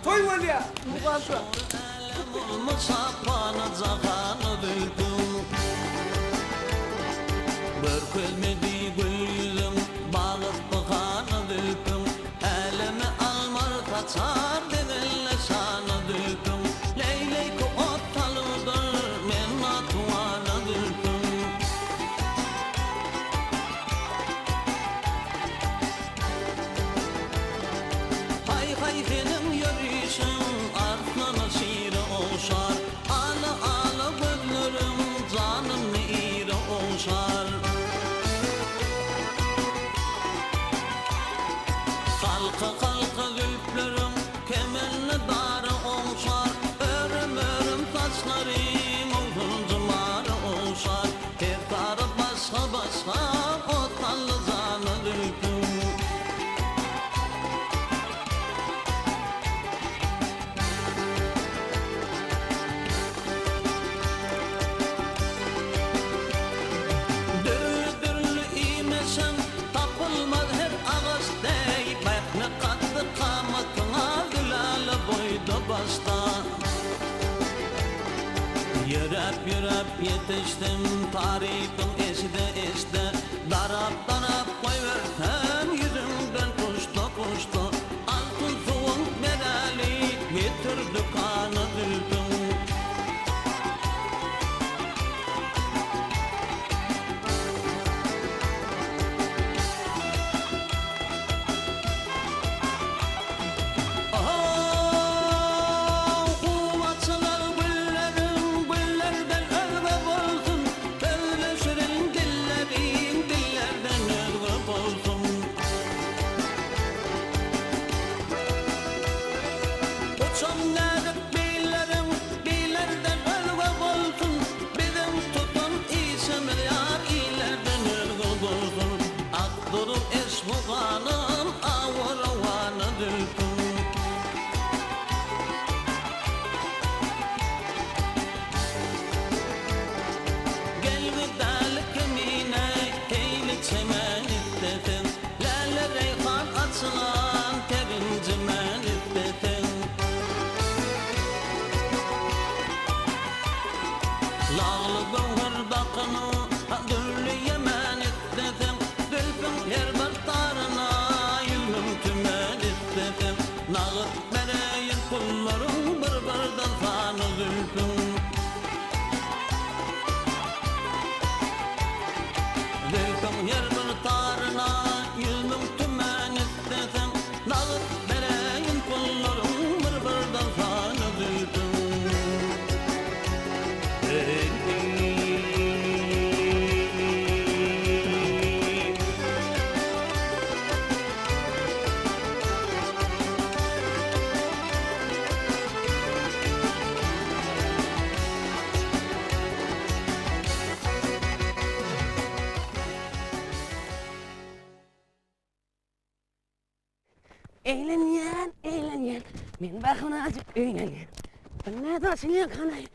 Toy var ya. Bu kadar. Börkülmedi gül yüzüm, bağıp bakanı dülküm. Elimi almar kaçar dedinle şanı dülküm. Leylek ot talıdır, men atuvana dülküm. Hay hay benim yürüyüşüm, artmanı şiiri olşar. Alı alı gönlürüm, canım iri olşar. Kalka kalka zülflerim, kemenli darı olşar. Örüm örüm saçlarım, uzun cımarı olşar. Her tarı başka başka, o tallı zanı zülfüm. Dürlü iğmesen, tapılmaz her ağaç dey. Bekne katlı kamatına, gülali boyda basta. Yürüp yetiştim, tarifim eside. Darap koyversem, yüzümden kuştu. Altın suğun bedeli, getirdi kanı dülküm. Kumaçılar güllerim, güllerden ölgüp olsun. Böyle şirin dillerim, dillerden ölgüp olsun. Uçan nedik beylerim, beylerden ölgüp olsun. Bizim tutun isimir yar, iyilerden ölgüp olsun. Akdurul esmuğanım, avur avanı dülküm. Gelgi dali kemine, heyli çemen istedim. Lale reyhan açılan, terincimen istedim. Lağlı gönhürdakını, dürlü yemen istedim. Dülpün her bir tarına, yülmüm tümen istedim. Nağıt mereyin kullarım, bir fanı dülpün. Dülküm her bir tarına, yüzmüm tümen istedim. Nağıt mereyin kullarım, bir fanı dülküm. Eğlen. Men bakına acık eğlen. Ben ne taşıyla kanay.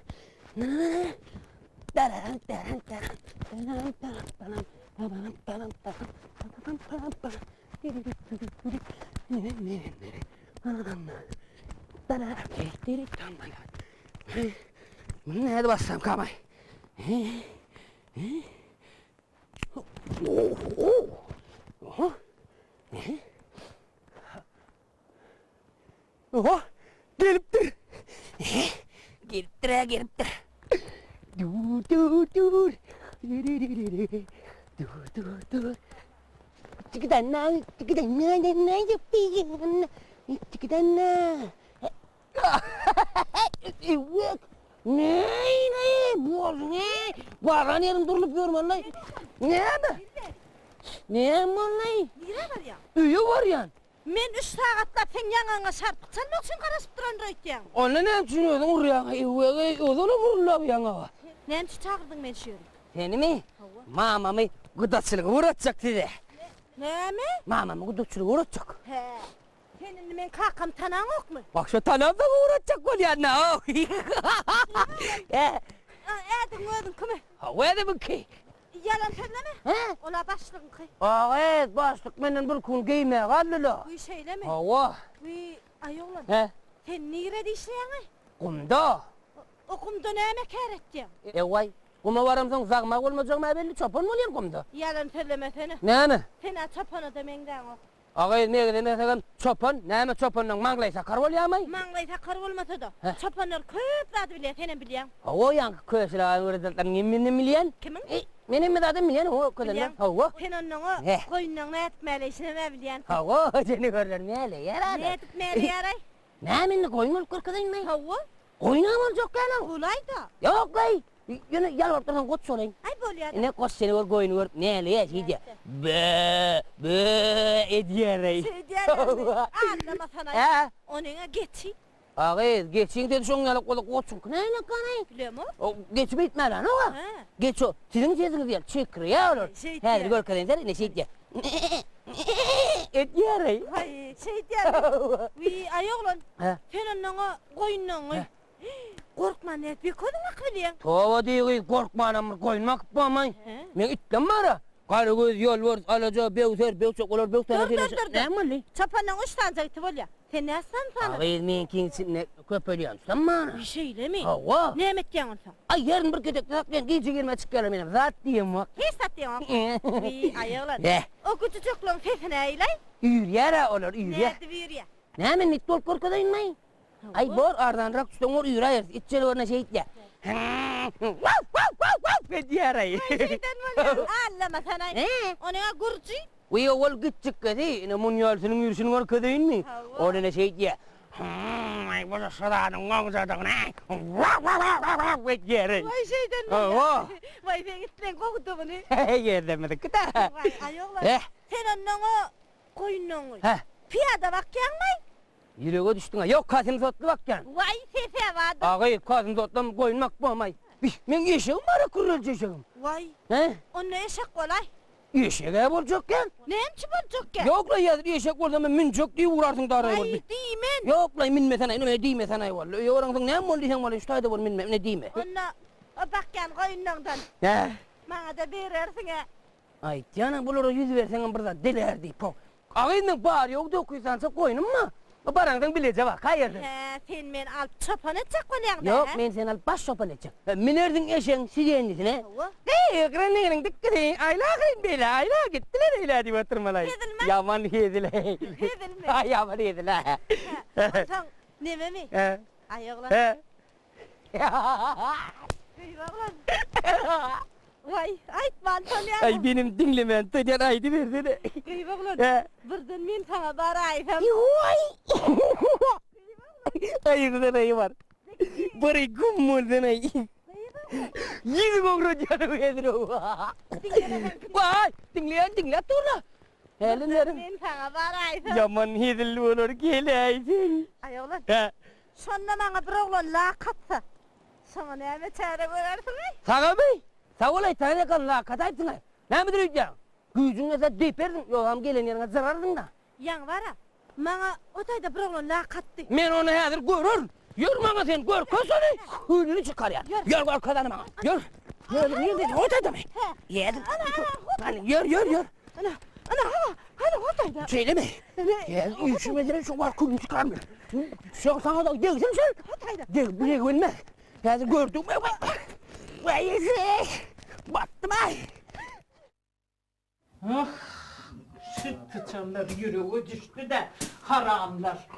Daran. Ne de bassam kamay. Oha, geliptir. Geliptir. Dur. Çıkıdan ne yapıyorsun? Çıkıdan ne? Evet. Ne? Boz ne? Bağlan yerim durulup yorum anlay. Ne abi? Ne anlay? Nire var ya? Üye var ya. Men 3 saatla sen yanına şarttık. Sen ne için karışıp duran röytken? Onu ne düşünüyordun oraya? Odunu vururlar yanına. Ne için çağırdın men şöyle? Seni mi? Mamamı gıdaçılığı uğratacak dedi. Ne mi? Mamamı gıdaçılığı uğratacak. He. Senin men kakam tanan yok mu? Bak şu tanamda uğratacak ol yanına. Edin ödün kime? Ha, o ne bu ki? Yalan söyleme. He? Ola başlığın kıy. Evet, başlık benden bir kun giymeye kaldı la. Bu şeyle mi? Hava. Bu ay oğlan. He? Sen nirede işleýäňi? Kumda. Okumda näme keretdi? Vay. Kuma varamsan zagmak olmajagma belli çopan bolýar kumda. Yalan söyleme seni. Näme? Sen çapana demeňden o. Agay mege demesen çopan, näme çopanyň maňlay sakar bolýarmy? Maňlay sakar bolmasa da. Heh. Çapanlar köp zady bilýär, senen bilýän. O ýanky köşler öwredilden minni milýän. Kimin? Menin mi dadım milýän o ködelen. Hawa. Sen onnoňa Heh. goýunnaň näetmäle işleme bilýän. Hawa seni görlermeli ýarar. Näetmäle ýaray? Näme goýun kırkydynmy? Hawa. Goýunam boljak ýalan. Ulayda. Yok gay. Ýöne ýal ortadan got solayın. Ay bolýar. Ne koş seni gör goýuny gör. Näle ýa be edýäri. Anlama sana. Ha? Onuňa geçi. Agay geçiň dedi şoň ýaly goly gotsun. Näle kanay? Bilemi? O geçip bitmeli ana o. Ha. Geç o. Sizin sesiniz ýa çekir ýa olur. Şey Häzir diýär. görkezler ne şey diýär. Edýäri. Hay, şey diýär. Wi ayoglan. Ha. Sen onnoňa goýunnaň. Korkma näet bir koduňa bilýän. Towa diýi gorkmanam goýmak bolmay. He. Men itdim bara. Gary göz ýol ber, alaja bewser, bewçek olar bewtana Dur, dur, diýär. dur, dur. Näme? Çapanyň üçden jaýty bolýar. Sen näsen sana? Agay men kiňsine köpelýän. Tamam. Bir şeylemi? Hawa. Näme etdiň onsa? Ay yarın bir kedek taklen gece girme çıkarım benim. Zat diyeyim bak. Hiç satdiň. Wi ayoglan. Eh. O küçücükleň sesine eýlej. Yür yara olur yür ya. Näde bir ýa? Ne nit dol korkadayın mı? Ay bor ardan rak üstten or yür ayır. İçeri orna şey ya. Ne diyarayı? Şeyden bolýar. Allama sana. Onuňa gurji. Uy ol gittik kedi. Ne mun yolsunun yürüsünün korkadayın mı? Hawa. Orada ne şey ya. Ay bu da sadanın ngongzadan ne? Ne diyarayı? Vay şeyden Hawa. bolýar. Vay sen gitsen kokdu bunu. Yerdemedik kıta. Vay ayoglan. Eh. Sen onnoňa goýunnaň. Heh. Piyada bakýanmy? Yüreğe düştün ha. Yok kasım sotlu bakcan. Vay sese vardı. Ağay kasım sotlam koymak bolmay. Men eşeğim var kurulca eşeğim. Vay. He? Onne eşek kolay. Eşeğe boljakken. Nemçi bolacak ya? Yok la yazır eşek bolsa men minjok diye vurarsın darayı Ay bol. diýmen. Yok la minme sana ne diýme sana walla. Yoraňsyň näme bol diýsen walla ştaýda bol minme ne diýme. Onna o bakýan goýunnaňdan. He. Maňa da berersiň ha. Ay tiýana bulara yüz berseň birda dilerdi po. Ağaynyň bar ýok dokuýsansa koýnum ma? O baraňdan bilece bak haýyrdy. He, sen men alıp çapan etjek bolýan da. Yok men sen al baş sopan etjek. Minerdiň eşeň sigenisine. Hawa. Hey, grannenin dikkati. Aylagın bela, ayla gittiler öyle diye oturmalay. Hedilmez. Yaman hedile. Hedilmez. Ay yaman hedile. Onsan neme mi? He. Ayoglan. He. Eyvallah. Vay, aytman tanıyan. Ay benim dinlemen tüden aydı verdine. Eyvallah. He. Birden men sana bara aýsam. Vay. Ay güzel ayı var. Bari gummuldan ay. Yüzü gogro canı vedro. Vay, dinle turla. Helinlerim. Men sana bara aýsam. Yaman hedil olur geleýsin. Ayoglan. He. Şonda maňa bir oglan laqatsa. Sana näme çare görersiň? Sağa bey. Sağ olay tane kan la kataysın ay. Ne mi diyeceğim? Gücüne de deyperdin. Yok ham gelen yerine zarardın da. Yan vara. Maňa otayda bir oglan laqatdy. Men onu hazır görür. Yürü bana sen gör kösünü. Hülünü çıkar ya. Yürü arkadan bana. Yürü. Yürü yürü. Otayda mı? Yedin. Hani yürü. Ana otayda. Söyle mi? Ya üşümediler şu var kulunu çıkarmıyor. Şu sana da gelsin sen. Otayda. Gel buraya gelme. Hazır gördüm. Vay ese. Battım ay. Ah, süt tıçanlar yüreğe düştü de haramlar.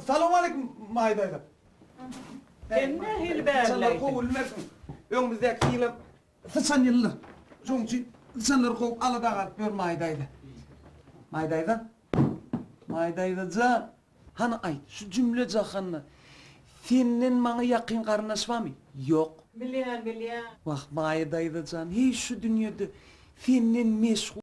Salam aleyküm Maydayda. Sen ne hil Sanlar berleydin? kovulmersin. Öňümizde ýyly sıçan ýyllar. Şoň üçin sanlar kow alada galyp gör Maydayda. Maydayda hana aýt şu cümle jahanna. Senden maňa ýakyn garnaşmamy? Ýok. Bilýän. Wah Maydayda hiç şu dünýede senden meşgul